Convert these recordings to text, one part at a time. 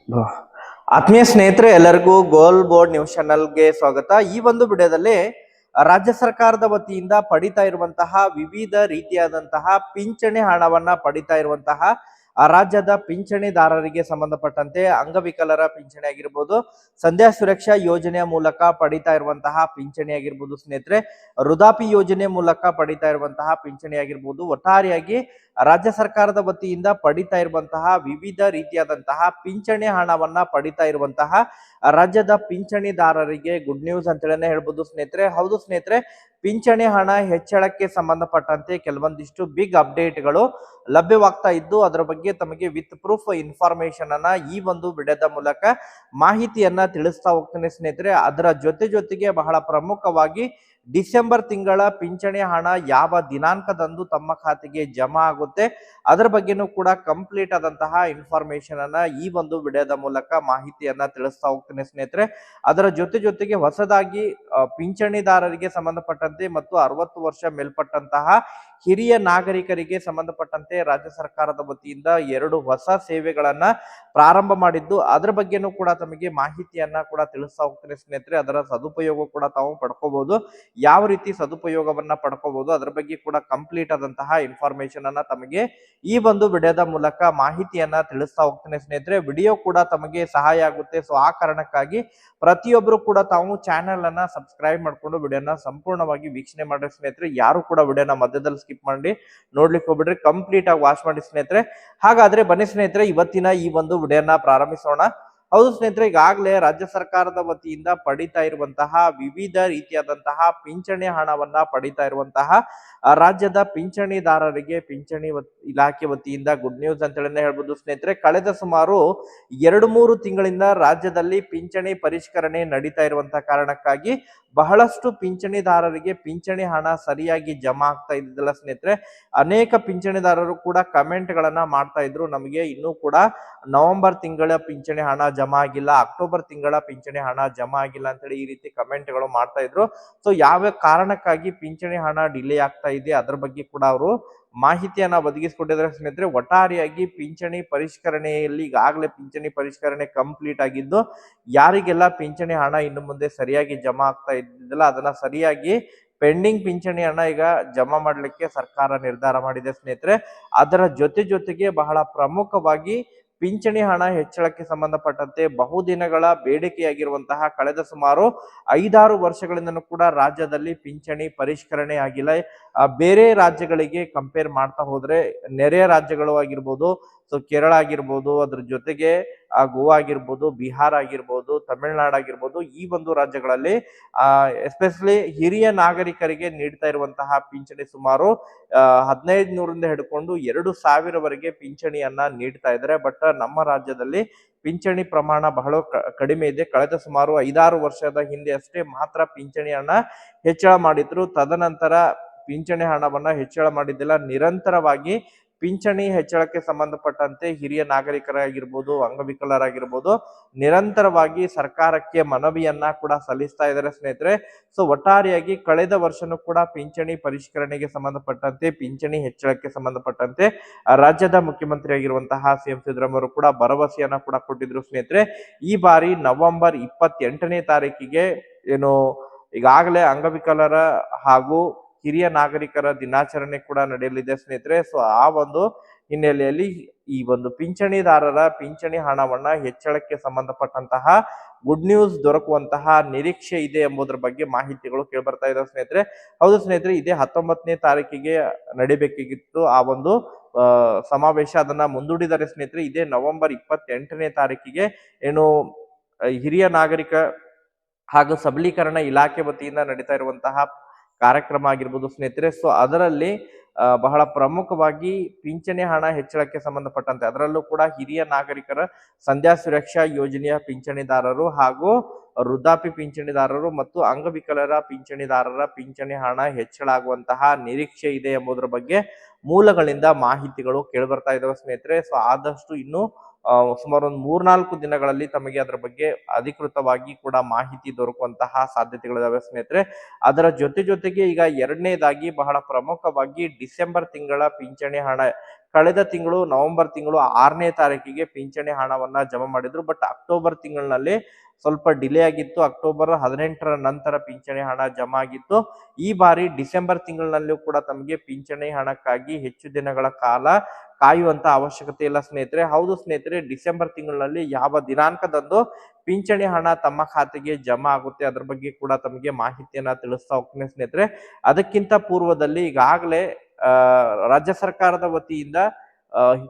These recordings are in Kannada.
ಬ- ಆತ್ಮೀಯ ಸ್ನೇಹಿತರೆ, ಎಲ್ಲರಿಗೂ ಗೋಲ್ ಬೋರ್ಡ್ ನ್ಯೂಸ್ ಚಾನಲ್ಗೆ ಸ್ವಾಗತ. ಈ ಒಂದು ವಿಡಿಯೋದಲ್ಲಿ ರಾಜ್ಯ ಸರ್ಕಾರದ ವತಿಯಿಂದ ಪಡಿತಾ ಇರುವಂತಹ ವಿವಿಧ ರೀತಿಯಾದಂತಹ ಪಿಂಚಣಿ ಹಣವನ್ನ ಪಡಿತಾ ಇರುವಂತಹ ರಾಜ್ಯದ ಪಿಂಚಣಿದಾರರಿಗೆ ಸಂಬಂಧಪಟ್ಟಂತೆ ಅಂಗವಿಕಲರ ಪಿಂಚಣಿ ಆಗಿರ್ಬೋದು, ಸಂಧ್ಯಾ ಸುರಕ್ಷಾ ಯೋಜನೆಯ ಮೂಲಕ ಪಡಿತಾ ಇರುವಂತಹ ಪಿಂಚಣಿ ಆಗಿರ್ಬೋದು, ಸ್ನೇಹಿತರೆ ವೃದ್ಧಾಪಿ ಯೋಜನೆ ಮೂಲಕ ಪಡಿತಾ ಇರುವಂತಹ ಪಿಂಚಣಿ ಆಗಿರ್ಬೋದು, ಒಟ್ಟಾರೆಯಾಗಿ ರಾಜ್ಯ ಸರ್ಕಾರದ ವತಿಯಿಂದ ಪಡಿತಾ ಇರುವಂತಹ ವಿವಿಧ ರೀತಿಯಾದಂತಹ ಪಿಂಚಣಿ ಹಣವನ್ನ ಪಡಿತಾ ಇರುವಂತಹ ರಾಜ್ಯದ ಪಿಂಚಣಿದಾರರಿಗೆ ಗುಡ್ ನ್ಯೂಸ್ ಅಂತ ಹೇಳಿ ಹೇಳ್ಬೋದು ಸ್ನೇಹಿತರೆ. ಹೌದು ಸ್ನೇಹಿತರೆ, ಪಿಂಚಣಿ ಹಣ ಹೆಚ್ಚಳಕ್ಕೆ ಸಂಬಂಧಪಟ್ಟಂತೆ ಕೆಲವೊಂದಿಷ್ಟು ಬಿಗ್ ಅಪ್ಡೇಟ್ಗಳು ಲಭ್ಯವಾಗ್ತಾ ಇದ್ದು, ಅದರ ಬಗ್ಗೆ ತಮಗೆ ವಿತ್ ಪ್ರೂಫ್ ಇನ್ಫಾರ್ಮೇಶನ್ ಅನ್ನ ಈ ಒಂದು ವಿಡಿಯೋದ ಮೂಲಕ ಮಾಹಿತಿಯನ್ನ ತಿಳಿಸ್ತಾ ಹೋಗ್ತೇನೆ ಸ್ನೇಹಿತರೆ. ಅದರ ಜೊತೆಗೆ ಬಹಳ ಪ್ರಮುಖವಾಗಿ ಡಿಸೆಂಬರ್ ತಿಂಗಳ ಪಿಂಚಣಿ ಹಣ ಯಾವ ದಿನಾಂಕದಂದು ತಮ್ಮ ಖಾತೆಗೆ ಜಮಾ ಆಗುತ್ತೆ ಅದರ ಬಗ್ಗೆನೂ ಕೂಡ ಕಂಪ್ಲೀಟ್ ಆದಂತಹ ಇನ್ಫಾರ್ಮೇಶನ್ ಅನ್ನ ಈ ಒಂದು ವಿಡಿಯೋದ ಮೂಲಕ ಮಾಹಿತಿಯನ್ನ ತಿಳಿಸ್ತಾ ಹೋಗ್ತೇನೆ ಸ್ನೇಹಿತರೆ. ಅದರ ಜೊತೆಗೆ ಹೊಸದಾಗಿ ಪಿಂಚಣಿದಾರರಿಗೆ ಸಂಬಂಧಪಟ್ಟಂತೆ ಮತ್ತು 60 ವರ್ಷ ಮೇಲ್ಪಟ್ಟಂತಹ ಹಿರಿಯ ನಾಗರಿಕರಿಗೆ ಸಂಬಂಧಪಟ್ಟಂತೆ ರಾಜ್ಯ ಸರ್ಕಾರದ ವತಿಯಿಂದ 2 ಹೊಸ ಸೇವೆಗಳನ್ನ ಪ್ರಾರಂಭ ಮಾಡಿದ್ದು, ಅದರ ಬಗ್ಗೆನೂ ಕೂಡ ತಮಗೆ ಮಾಹಿತಿಯನ್ನ ಕೂಡ ತಿಳಿಸ್ತಾ ಹೋಗ್ತೇನೆ ಸ್ನೇಹಿತರೆ. ಅದರ ಸದುಪಯೋಗ ಕೂಡ ತಾವು ಪಡ್ಕೋಬಹುದು, ಯಾವ ರೀತಿ ಸದುಪಯೋಗವನ್ನ ಪಡ್ಕೋಬಹುದು ಅದರ ಬಗ್ಗೆ ಕೂಡ ಕಂಪ್ಲೀಟ್ ಆದಂತಹ ಇನ್ಫಾರ್ಮೇಶನ್ ಅನ್ನ ತಮಗೆ ಈ ಒಂದು ವಿಡಿಯೋದ ಮೂಲಕ ಮಾಹಿತಿಯನ್ನ ತಿಳಿಸ್ತಾ ಹೋಗ್ತೇನೆ ಸ್ನೇಹಿತರೆ. ವಿಡಿಯೋ ಕೂಡ ತಮಗೆ ಸಹಾಯ ಆಗುತ್ತೆ. ಸೊ ಆ ಕಾರಣಕ್ಕಾಗಿ ಪ್ರತಿಯೊಬ್ಬರು ಕೂಡ ತಾವು ಚಾನೆಲ್ ಅನ್ನ ಸಬ್ಸ್ಕ್ರೈಬ್ ಮಾಡ್ಕೊಂಡು ವಿಡಿಯೋನ ಸಂಪೂರ್ಣವಾಗಿ ವೀಕ್ಷಣೆ ಮಾಡಿ ಸ್ನೇಹಿತರೆ. ಯಾರು ಕೂಡ ವಿಡಿಯೋನ ಮಧ್ಯದಲ್ಲಿ ಸ್ಕಿಪ್ ಮಾಡಿ ನೋಡ್ಲಿಕ್ಕೆ ಹೋಗ್ಬಿಡ್ರಿ, ಕಂಪ್ಲೀಟ್ ಆಗಿ ವಾಚ್ ಮಾಡಿ ಸ್ನೇಹಿತರೆ. ಹಾಗಾದ್ರೆ ಬನ್ನಿ ಸ್ನೇಹಿತರೆ, ಇವತ್ತಿನ ಈ ಒಂದು ವಿಡಿಯೋನ ಪ್ರಾರಂಭಿಸೋಣ. ಹೌದು ಸ್ನೇಹಿತರೆ, ಈಗಾಗಲೇ ರಾಜ್ಯ ಸರ್ಕಾರದ ವತಿಯಿಂದ ಪಡಿತಾ ಇರುವಂತಹ ವಿವಿಧ ರೀತಿಯಾದಂತಹ ಪಿಂಚಣಿ ಹಣವನ್ನ ಪಡಿತಾ ಇರುವಂತಹ ರಾಜ್ಯದ ಪಿಂಚಣಿದಾರರಿಗೆ ಪಿಂಚಣಿ ಇಲಾಖೆ ವತಿಯಿಂದ ಗುಡ್ ನ್ಯೂಸ್ ಅಂತ ಹೇಳಿ ಹೇಳ್ಬೋದು ಸ್ನೇಹಿತರೆ. ಕಳೆದ ಸುಮಾರು 2-3 ತಿಂಗಳಿಂದ ರಾಜ್ಯದಲ್ಲಿ ಪಿಂಚಣಿ ಪರಿಷ್ಕರಣೆ ನಡೀತಾ ಇರುವಂತಹ ಕಾರಣಕ್ಕಾಗಿ ಬಹಳಷ್ಟು ಪಿಂಚಣಿದಾರರಿಗೆ ಪಿಂಚಣಿ ಹಣ ಸರಿಯಾಗಿ ಜಮಾ ಆಗ್ತಾ ಇದ್ದಿಲ್ಲ ಸ್ನೇಹಿತರೆ. ಅನೇಕ ಪಿಂಚಣಿದಾರರು ಕೂಡ ಕಮೆಂಟ್ ಗಳನ್ನ ಮಾಡ್ತಾ ಇದ್ರು, ನಮಗೆ ಇನ್ನೂ ಕೂಡ ನವೆಂಬರ್ ತಿಂಗಳ ಪಿಂಚಣಿ ಹಣ ಜಮಾ ಆಗಿಲ್ಲ, ಅಕ್ಟೋಬರ್ ತಿಂಗಳ ಪಿಂಚಣಿ ಹಣ ಜಮಾ ಆಗಿಲ್ಲ ಅಂತೇಳಿ ಈ ರೀತಿ ಕಮೆಂಟ್ ಗಳು ಮಾಡ್ತಾ ಇದ್ರು. ಸೊ ಯಾವ ಕಾರಣಕ್ಕಾಗಿ ಪಿಂಚಣಿ ಹಣ ಡಿಲೇ ಆಗ್ತಾ ಇದೆ ಅದರ ಬಗ್ಗೆ ಕೂಡ ಅವರು ಮಾಹಿತಿಯನ್ನ ಒದಗಿಸಿಕೊಟ್ಟಿದ್ದಾರೆ ಸ್ನೇಹಿತರೆ. ಒಟ್ಟಾರೆಯಾಗಿ ಪಿಂಚಣಿ ಪರಿಷ್ಕರಣೆಯಲ್ಲಿ ಈಗಾಗಲೇ ಪಿಂಚಣಿ ಪರಿಷ್ಕರಣೆ ಕಂಪ್ಲೀಟ್ ಆಗಿದ್ದು, ಯಾರಿಗೆಲ್ಲ ಪಿಂಚಣಿ ಹಣ ಇನ್ನು ಮುಂದೆ ಸರಿಯಾಗಿ ಜಮಾ ಆಗ್ತಾ ಇದ್ದಿಲ್ಲ ಅದನ್ನ ಸರಿಯಾಗಿ ಪೆಂಡಿಂಗ್ ಪಿಂಚಣಿ ಹಣ ಈಗ ಜಮಾ ಮಾಡ್ಲಿಕ್ಕೆ ಸರ್ಕಾರ ನಿರ್ಧಾರ ಮಾಡಿದೆ ಸ್ನೇಹಿತರೆ. ಅದರ ಜೊತೆಗೆ ಬಹಳ ಪ್ರಮುಖವಾಗಿ ಪಿಂಚಣಿ ಹಣ ಹೆಚ್ಚಳಕ್ಕೆ ಸಂಬಂಧಪಟ್ಟಂತೆ ಬಹುದಿನಗಳ ಬೇಡಿಕೆಯಾಗಿರುವಂತಹ ಕಳೆದ ಸುಮಾರು 5-6 ವರ್ಷಗಳಿಂದನೂ ಕೂಡ ರಾಜ್ಯದಲ್ಲಿ ಪಿಂಚಣಿ ಪರಿಷ್ಕರಣೆ ಆಗಿಲ್ಲ. ಬೇರೆ ರಾಜ್ಯಗಳಿಗೆ ಕಂಪೇರ್ ಮಾಡ್ತಾ ಹೋದ್ರೆ ನೆರೆಯ ರಾಜ್ಯಗಳು ಆಗಿರ್ಬೋದು, ಸೊ ಕೇರಳ ಆಗಿರ್ಬೋದು, ಅದ್ರ ಜೊತೆಗೆ ಗೋವಾ ಆಗಿರ್ಬೋದು, ಬಿಹಾರ ಆಗಿರ್ಬೋದು, ತಮಿಳುನಾಡು ಆಗಿರ್ಬೋದು, ಈ ಒಂದು ರಾಜ್ಯಗಳಲ್ಲಿ ಎಸ್ಪೆಷಲಿ ಹಿರಿಯ ನಾಗರಿಕರಿಗೆ ನೀಡ್ತಾ ಇರುವಂತಹ ಪಿಂಚಣಿ ಸುಮಾರು 1500ರಿಂದ ಹಿಡ್ಕೊಂಡು 2000ವರೆಗೆ ಪಿಂಚಣಿಯನ್ನ ನೀಡ್ತಾ ಇದ್ದಾರೆ. ಬಟ್ ನಮ್ಮ ರಾಜ್ಯದಲ್ಲಿ ಪಿಂಚಣಿ ಪ್ರಮಾಣ ಬಹಳ ಕಡಿಮೆ ಇದೆ. ಕಳೆದ ಸುಮಾರು 5-6 ವರ್ಷದ ಹಿಂದೆ ಅಷ್ಟೇ ಮಾತ್ರ ಪಿಂಚಣಿ ಹಣ ಹೆಚ್ಚಳ ಮಾಡಿದ್ರು. ತದನಂತರ ಪಿಂಚಣಿ ಹಣವನ್ನ ಹೆಚ್ಚಳ ಮಾಡಿದ್ದಿಲ್ಲ. ನಿರಂತರವಾಗಿ ಪಿಂಚಣಿ ಹೆಚ್ಚಳಕ್ಕೆ ಸಂಬಂಧಪಟ್ಟಂತೆ ಹಿರಿಯ ನಾಗರಿಕರಾಗಿರ್ಬೋದು, ಅಂಗವಿಕಲರಾಗಿರ್ಬೋದು, ನಿರಂತರವಾಗಿ ಸರ್ಕಾರಕ್ಕೆ ಮನವಿಯನ್ನ ಕೂಡ ಸಲ್ಲಿಸ್ತಾ ಇದ್ದಾರೆ ಸ್ನೇಹಿತರೆ. ಸೊ ಒಟ್ಟಾರೆಯಾಗಿ ಕಳೆದ ವರ್ಷನೂ ಕೂಡ ಪಿಂಚಣಿ ಪರಿಷ್ಕರಣೆಗೆ ಸಂಬಂಧಪಟ್ಟಂತೆ, ಪಿಂಚಣಿ ಹೆಚ್ಚಳಕ್ಕೆ ಸಂಬಂಧಪಟ್ಟಂತೆ ರಾಜ್ಯದ ಮುಖ್ಯಮಂತ್ರಿ ಆಗಿರುವಂತಹ CM ಸಿದ್ದರಾಮಯ್ಯ ಕೂಡ ಭರವಸೆಯನ್ನ ಕೂಡ ಕೊಟ್ಟಿದ್ರು ಸ್ನೇಹಿತರೆ. ಈ ಬಾರಿ ನವೆಂಬರ್ 28ನೇ ತಾರೀಕಿಗೆ ಏನು ಈಗಾಗಲೇ ಅಂಗವಿಕಲರ ಹಾಗೂ ಹಿರಿಯ ನಾಗರಿಕರ ದಿನಾಚರಣೆ ಕೂಡ ನಡೆಯಲಿದೆ ಸ್ನೇಹಿತರೆ. ಸೊ ಆ ಒಂದು ಹಿನ್ನೆಲೆಯಲ್ಲಿ ಈ ಒಂದು ಪಿಂಚಣಿದಾರರ ಪಿಂಚಣಿ ಹಣವನ್ನ ಹೆಚ್ಚಳಕ್ಕೆ ಸಂಬಂಧಪಟ್ಟಂತಹ ಗುಡ್ ನ್ಯೂಸ್ ದೊರಕುವಂತಹ ನಿರೀಕ್ಷೆ ಇದೆ ಎಂಬುದರ ಬಗ್ಗೆ ಮಾಹಿತಿಗಳು ಕೇಳ್ಬರ್ತಾ ಇದಾವೆ ಸ್ನೇಹಿತರೆ. ಹೌದು ಸ್ನೇಹಿತರೆ, ಇದೇ 19ನೇ ತಾರೀಕಿಗೆ ನಡಿಬೇಕಾಗಿತ್ತು ಆ ಒಂದು ಸಮಾವೇಶ, ಅದನ್ನ ಮುಂದೂಡಿದ್ದಾರೆ ಸ್ನೇಹಿತರೆ. ಇದೇ ನವೆಂಬರ್ 28ನೇ ತಾರೀಕಿಗೆ ಏನು ಹಿರಿಯ ನಾಗರಿಕ ಹಾಗೂ ಸಬಲೀಕರಣ ಇಲಾಖೆ ವತಿಯಿಂದ ನಡೀತಾ ಇರುವಂತಹ ಕಾರ್ಯಕ್ರಮ ಆಗಿರ್ಬೋದು ಸ್ನೇಹಿತರೆ. ಸೊ ಅದರಲ್ಲಿ ಬಹಳ ಪ್ರಮುಖವಾಗಿ ಪಿಂಚಣಿ ಹಣ ಹೆಚ್ಚಳಕ್ಕೆ ಸಂಬಂಧಪಟ್ಟಂತೆ, ಅದರಲ್ಲೂ ಕೂಡ ಹಿರಿಯ ನಾಗರಿಕರ ಸಂಧ್ಯಾ ಸುರಕ್ಷಾ ಯೋಜನೆಯ ಪಿಂಚಣಿದಾರರು ಹಾಗೂ ವೃದ್ಧಾಪಿ ಪಿಂಚಣಿದಾರರು ಮತ್ತು ಅಂಗವಿಕಲರ ಪಿಂಚಣಿದಾರರ ಪಿಂಚಣಿ ಹಣ ಹೆಚ್ಚಳ ಆಗುವಂತಹ ನಿರೀಕ್ಷೆ ಇದೆ ಎಂಬುದರ ಬಗ್ಗೆ ಮೂಲಗಳಿಂದ ಮಾಹಿತಿಗಳು ಕೇಳಿಬರ್ತಾ ಇದಾವೆ ಸ್ನೇಹಿತರೆ. ಸೊ ಆದಷ್ಟು ಇನ್ನು ಸುಮಾರು ಒಂದು 3-4 ದಿನಗಳಲ್ಲಿ ತಮಗೆ ಅದರ ಬಗ್ಗೆ ಅಧಿಕೃತವಾಗಿ ಕೂಡ ಮಾಹಿತಿ ದೊರಕುವಂತಹ ಸಾಧ್ಯತೆಗಳಿದಾವೆ ಸ್ನೇಹಿತರೆ. ಅದರ ಜೊತೆಗೆ ಈಗ ಎರಡನೇದಾಗಿ ಬಹಳ ಪ್ರಮುಖವಾಗಿ ಡಿಸೆಂಬರ್ ತಿಂಗಳ ಪಿಂಚಣಿ ಹಣ ಕಳೆದ ತಿಂಗಳು ನವೆಂಬರ್ ತಿಂಗಳು 6ನೇ ತಾರೀಕಿಗೆ ಪಿಂಚಣಿ ಹಣವನ್ನ ಜಮಾ ಮಾಡಿದ್ರು. ಬಟ್ ಅಕ್ಟೋಬರ್ ತಿಂಗಳಿನಲ್ಲಿ ಸ್ವಲ್ಪ ಡಿಲೇ ಆಗಿತ್ತು. ಅಕ್ಟೋಬರ್ 18ರ ನಂತರ ಪಿಂಚಣಿ ಹಣ ಜಮಾ ಆಗಿತ್ತು. ಈ ಬಾರಿ ಡಿಸೆಂಬರ್ ತಿಂಗಳಿನಲ್ಲೂ ಕೂಡ ತಮಗೆ ಪಿಂಚಣಿ ಹಣಕ್ಕಾಗಿ ಹೆಚ್ಚು ದಿನಗಳ ಕಾಲ ಕಾಯುವಂತ ಅವಶ್ಯಕತೆ ಇಲ್ಲ ಸ್ನೇಹಿತರೆ. ಹೌದು ಸ್ನೇಹಿತರೆ, ಡಿಸೆಂಬರ್ ತಿಂಗಳಿನಲ್ಲಿ ಯಾವ ದಿನಾಂಕದಂದು ಪಿಂಚಣಿ ಹಣ ತಮ್ಮ ಖಾತೆಗೆ ಜಮಾ ಆಗುತ್ತೆ ಅದ್ರ ಬಗ್ಗೆ ಕೂಡ ತಮಗೆ ಮಾಹಿತಿಯನ್ನ ತಿಳಿಸ್ತಾ ಹೋಗ್ತೀನಿ ಸ್ನೇಹಿತರೆ. ಅದಕ್ಕಿಂತ ಪೂರ್ವದಲ್ಲಿ ಈಗಾಗಲೇ ರಾಜ್ಯ ಸರ್ಕಾರದ ವತಿಯಿಂದ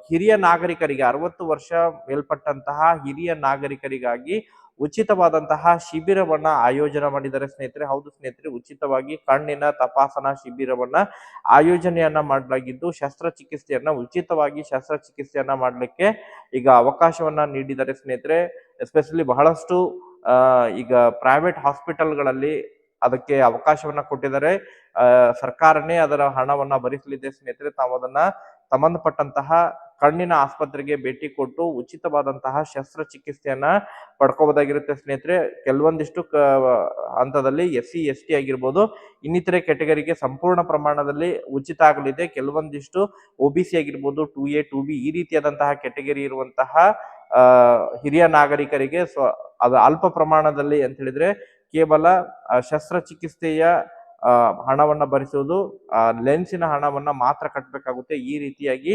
ಹಿರಿಯ ನಾಗರಿಕರಿಗೆ 60 ವರ್ಷ ಮೇಲ್ಪಟ್ಟಂತಹ ಹಿರಿಯ ನಾಗರಿಕರಿಗಾಗಿ ಉಚಿತವಾದಂತಹ ಶಿಬಿರವನ್ನ ಆಯೋಜನೆ ಮಾಡಿದ್ದಾರೆ ಸ್ನೇಹಿತರೆ. ಹೌದು ಸ್ನೇಹಿತರೆ, ಉಚಿತವಾಗಿ ಕಣ್ಣಿನ ತಪಾಸಣಾ ಶಿಬಿರವನ್ನ ಆಯೋಜನೆಯನ್ನ ಮಾಡಲಾಗಿದ್ದು, ಉಚಿತವಾಗಿ ಶಸ್ತ್ರಚಿಕಿತ್ಸೆಯನ್ನ ಮಾಡ್ಲಿಕ್ಕೆ ಈಗ ಅವಕಾಶವನ್ನ ನೀಡಿದ್ದಾರೆ ಸ್ನೇಹಿತರೆ. ಎಸ್ಪೆಷಲಿ ಬಹಳಷ್ಟು ಈಗ ಪ್ರೈವೇಟ್ ಹಾಸ್ಪಿಟಲ್ಗಳಲ್ಲಿ ಅದಕ್ಕೆ ಅವಕಾಶವನ್ನ ಕೊಟ್ಟಿದ್ದಾರೆ. ಸರ್ಕಾರನೇ ಅದರ ಹಣವನ್ನ ಭರಿಸಲಿದೆ ಸ್ನೇಹಿತರೆ. ತಾವು ಅದನ್ನ ಸಂಬಂಧಪಟ್ಟಂತಹ ಕಣ್ಣಿನ ಆಸ್ಪತ್ರೆಗೆ ಭೇಟಿ ಕೊಟ್ಟು ಉಚಿತವಾದಂತಹ ಶಸ್ತ್ರಚಿಕಿತ್ಸೆಯನ್ನ ಪಡ್ಕೋಬಹುದಾಗಿರುತ್ತೆ ಸ್ನೇಹಿತರೆ. ಕೆಲವೊಂದಿಷ್ಟು ಹಂತದಲ್ಲಿ SC ST ಆಗಿರ್ಬೋದು, ಇನ್ನಿತರೆ ಕೆಟಗರಿಗೆ ಸಂಪೂರ್ಣ ಪ್ರಮಾಣದಲ್ಲಿ ಉಚಿತ ಆಗಲಿದೆ. ಕೆಲವೊಂದಿಷ್ಟು OBC ಆಗಿರ್ಬೋದು, 2A 2B ಈ ರೀತಿಯಾದಂತಹ ಕೆಟಗರಿ ಇರುವಂತಹ ಹಿರಿಯ ನಾಗರಿಕರಿಗೆ ಅದು ಅಲ್ಪ ಪ್ರಮಾಣದಲ್ಲಿ ಅಂತ ಹೇಳಿದ್ರೆ ಕೇವಲ ಶಸ್ತ್ರಚಿಕಿತ್ಸೆಯ ಹಣವನ್ನ ಭರಿಸುವುದು, ಲೆನ್ಸಿನ ಹಣವನ್ನ ಮಾತ್ರ ಕಟ್ಟಬೇಕಾಗುತ್ತೆ. ಈ ರೀತಿಯಾಗಿ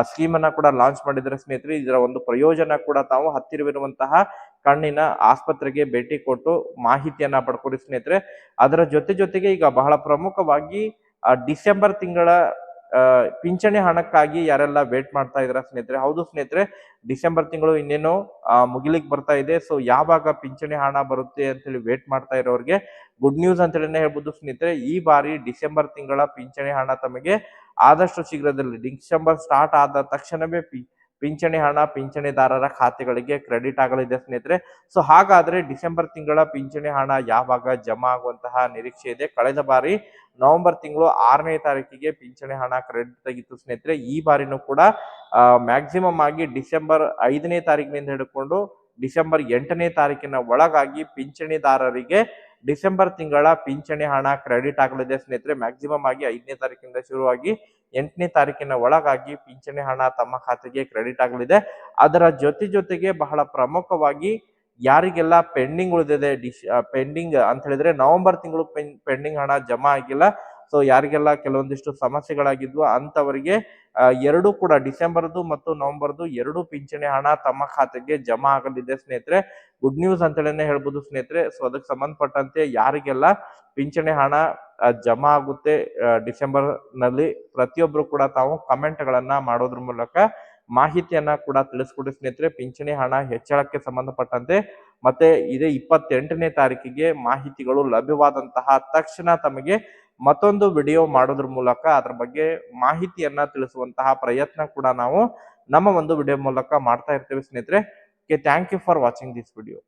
ಸ್ಕೀಮ್ ಅನ್ನ ಕೂಡ ಲಾಂಚ್ ಮಾಡಿದರೆ ಸ್ನೇಹಿತರೆ. ಇದರ ಒಂದು ಪ್ರಯೋಜನ ಕೂಡ ತಾವು ಹತ್ತಿರವಿರುವಂತಹ ಕಣ್ಣಿನ ಆಸ್ಪತ್ರೆಗೆ ಭೇಟಿ ಕೊಟ್ಟು ಮಾಹಿತಿಯನ್ನ ಪಡ್ಕೊಡಿ ಸ್ನೇಹಿತರೆ. ಅದರ ಜೊತೆಗೆ ಈಗ ಬಹಳ ಪ್ರಮುಖವಾಗಿ ಡಿಸೆಂಬರ್ ತಿಂಗಳ ಪಿಂಚಣಿ ಹಣಕ್ಕಾಗಿ ಯಾರೆಲ್ಲ ವೇಟ್ ಮಾಡ್ತಾ ಇದ್ರ ಸ್ನೇಹಿತರೆ. ಹೌದು ಸ್ನೇಹಿತರೆ, ಡಿಸೆಂಬರ್ ತಿಂಗಳು ಇನ್ನೇನು ಮುಗಿಲಿಕ್ ಬರ್ತಾ ಇದೆ. ಸೊ ಯಾವಾಗ ಪಿಂಚಣಿ ಹಣ ಬರುತ್ತೆ ಅಂತ ಹೇಳಿ ವೇಟ್ ಮಾಡ್ತಾ ಇರೋರಿಗೆ ಗುಡ್ ನ್ಯೂಸ್ ಅಂತ ಹೇಳಿನೇ ಹೇಳ್ಬೋದು ಸ್ನೇಹಿತರೆ. ಈ ಬಾರಿ ಡಿಸೆಂಬರ್ ತಿಂಗಳ ಪಿಂಚಣಿ ಹಣ ತಮಗೆ ಆದಷ್ಟು ಶೀಘ್ರದಲ್ಲಿ, ಡಿಸೆಂಬರ್ ಸ್ಟಾರ್ಟ್ ಆದ ತಕ್ಷಣವೇ ಪಿಂಚಣಿ ಹಣ ಪಿಂಚಣಿದಾರರ ಖಾತೆಗಳಿಗೆ ಕ್ರೆಡಿಟ್ ಆಗಲಿದೆ ಸ್ನೇಹಿತರೆ. ಸೊ ಹಾಗಾದ್ರೆ ಡಿಸೆಂಬರ್ ತಿಂಗಳ ಪಿಂಚಣಿ ಹಣ ಯಾವಾಗ ಜಮಾ ಆಗುವಂತಹ ನಿರೀಕ್ಷೆ ಇದೆ? ಕಳೆದ ಬಾರಿ ನವೆಂಬರ್ ತಿಂಗಳು 6ನೇ ತಾರೀಕಿಗೆ ಪಿಂಚಣಿ ಹಣ ಕ್ರೆಡಿಟ್ ಆಗಿತ್ತು ಸ್ನೇಹಿತರೆ. ಈ ಬಾರಿನೂ ಕೂಡ ಮ್ಯಾಕ್ಸಿಮಮ್ ಆಗಿ ಡಿಸೆಂಬರ್ 5ನೇ ತಾರೀಕಿನಿಂದ ಹಿಡ್ಕೊಂಡು ಡಿಸೆಂಬರ್ 8ನೇ ತಾರೀಕಿನ ಒಳಗಾಗಿ ಪಿಂಚಣಿದಾರರಿಗೆ ಡಿಸೆಂಬರ್ ತಿಂಗಳ ಪಿಂಚಣಿ ಹಣ ಕ್ರೆಡಿಟ್ ಆಗಲಿದೆ ಸ್ನೇಹಿತರೆ. ಮ್ಯಾಕ್ಸಿಮಮ್ ಆಗಿ 5ನೇ ತಾರೀಕಿಂದ ಶುರುವಾಗಿ 8ನೇ ತಾರೀಕಿನ ಒಳಗಾಗಿ ಪಿಂಚಣಿ ಹಣ ತಮ್ಮ ಖಾತೆಗೆ ಕ್ರೆಡಿಟ್ ಆಗಲಿದೆ. ಅದರ ಜೊತೆಗೆ ಬಹಳ ಪ್ರಮುಖವಾಗಿ ಯಾರಿಗೆಲ್ಲ ಪೆಂಡಿಂಗ್ ಉಳಿದಿದೆ, ಪೆಂಡಿಂಗ್ ಅಂತ ಹೇಳಿದ್ರೆ ನವೆಂಬರ್ ತಿಂಗಳು ಪೆಂಡಿಂಗ್ ಹಣ ಜಮಾ ಆಗಿಲ್ಲ, ಸೊ ಯಾರಿಗೆಲ್ಲ ಕೆಲವೊಂದಿಷ್ಟು ಸಮಸ್ಯೆಗಳಾಗಿದ್ವು ಅಂತವರಿಗೆ ಎರಡೂ ಕೂಡ ಡಿಸೆಂಬರ್ದು ಮತ್ತು ನವೆಂಬರ್ದು ಎರಡು ಪಿಂಚಣಿ ಹಣ ತಮ್ಮ ಖಾತೆಗೆ ಜಮಾ ಆಗಲಿದೆ ಸ್ನೇಹಿತರೆ. ಗುಡ್ ನ್ಯೂಸ್ ಅಂತ ಹೇಳಿನೇ ಹೇಳ್ಬೋದು ಸ್ನೇಹಿತರೆ. ಸೊ ಅದಕ್ಕೆ ಸಂಬಂಧಪಟ್ಟಂತೆ ಯಾರಿಗೆಲ್ಲ ಪಿಂಚಣಿ ಹಣ ಜಮಾ ಆಗುತ್ತೆ ಡಿಸೆಂಬರ್ ನಲ್ಲಿ, ಪ್ರತಿಯೊಬ್ರು ಕೂಡ ತಾವು ಕಮೆಂಟ್ ಗಳನ್ನ ಮಾಡೋದ್ರ ಮೂಲಕ ಮಾಹಿತಿಯನ್ನ ಕೂಡ ತಿಳಿಸ್ಕೊಡಿ ಸ್ನೇಹಿತರೆ. ಪಿಂಚಣಿ ಹಣ ಹೆಚ್ಚಳಕ್ಕೆ ಸಂಬಂಧಪಟ್ಟಂತೆ ಮತ್ತೆ ಇದೇ 28ನೇ ತಾರೀಕಿಗೆ ಮಾಹಿತಿಗಳು ಲಭ್ಯವಾದಂತಹ ತಕ್ಷಣ ತಮಗೆ ಮತ್ತೊಂದು ವಿಡಿಯೋ ಮಾಡೋದ್ರ ಮೂಲಕ ಅದ್ರ ಬಗ್ಗೆ ಮಾಹಿತಿಯನ್ನ ತಿಳಿಸುವಂತಹ ಪ್ರಯತ್ನ ಕೂಡ ನಾವು ನಮ್ಮ ಒಂದು ವಿಡಿಯೋ ಮೂಲಕ ಮಾಡ್ತಾ ಇರ್ತೀವಿ ಸ್ನೇಹಿತರೆ. Thank you for watching this video.